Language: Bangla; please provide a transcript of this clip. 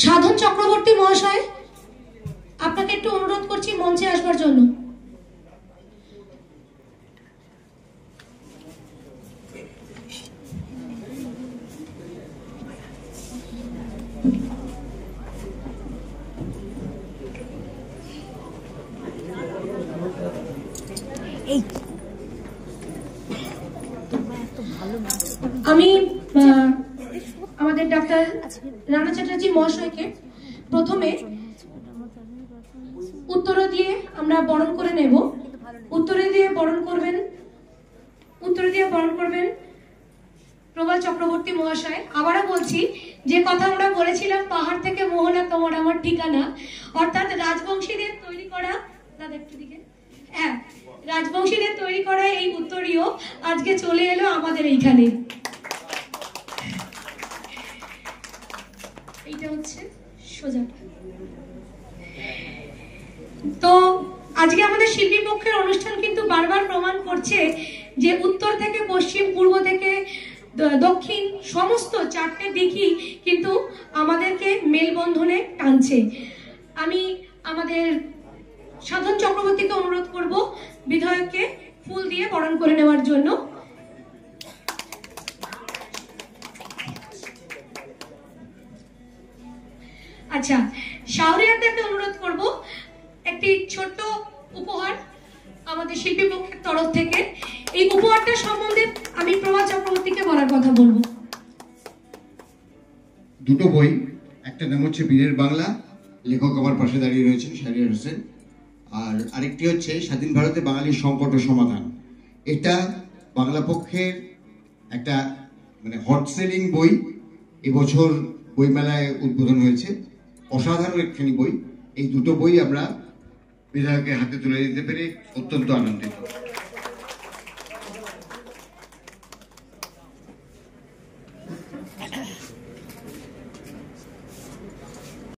সাধন চক্রবর্তী মহাশয়, আপনাকে একটু অনুরোধ করছি মঞ্চে আসবার জন্য। আমি আমাদের ডাক্তার রানা চ্যাটার্জি মহাশয়কে প্রথমে উত্তর দিয়ে আমরা বরণ করে নেব। উত্তরে দিয়ে বরণ করবেন প্রবাল চক্রবর্তী মহাশয়। আবারও বলছি, যে কথা আমরা বলেছিলাম পাহাড় থেকে মোহনা তোমার আমার ঠিকানা, অর্থাৎ রাজবংশীদের তৈরি করা, রাজবংশীদের তৈরি করা এই উত্তরীয় আজকে চলে এলো আমাদের এইখানে। এইটা হচ্ছে সোজা। তো আজকে আমাদের শিল্পী পক্ষের অনুষ্ঠান কিন্তু বারবার প্রমাণ করছে যে উত্তর থেকে পশ্চিম, পূর্ব থেকে দক্ষিণ, সমস্ত চারটে দিকই কিন্তু আমাদেরকে মেলবন্ধনে টানছে। আমি আমাদের সাধন চক্রবর্তীকে অনুরোধ করব বিধায়ককে ফুল দিয়ে বরণ করে নেওয়ার জন্য। আচ্ছা, শাহরিয়ারদেরকে অনুরোধ করব একটি ছোট্ট উপহার আমাদের শিল্পী পক্ষের তরফ থেকে। এই উপহারটা সম্বন্ধে আমি প্রবাল চক্রবর্তীকে বলার কথা বলবো। দুটো বই, একটা নাম হচ্ছে বীরের বাংলা, লেখক আমার পাশে দাঁড়িয়ে রয়েছেন শাহরিয়ার হোসেন, আর আরেকটি হচ্ছে স্বাধীন ভারতে বাঙালির সংকট ও সমাধান। এটা বাংলা পক্ষের একটা হট সেলিং বই, এবছর বইমেলায় উদ্বোধন হয়েছে। অসাধারণ একখানি বই। এই দুটো বই আমরা বিধায়কের হাতে তুলে দিতে পেরে অত্যন্ত আনন্দিত।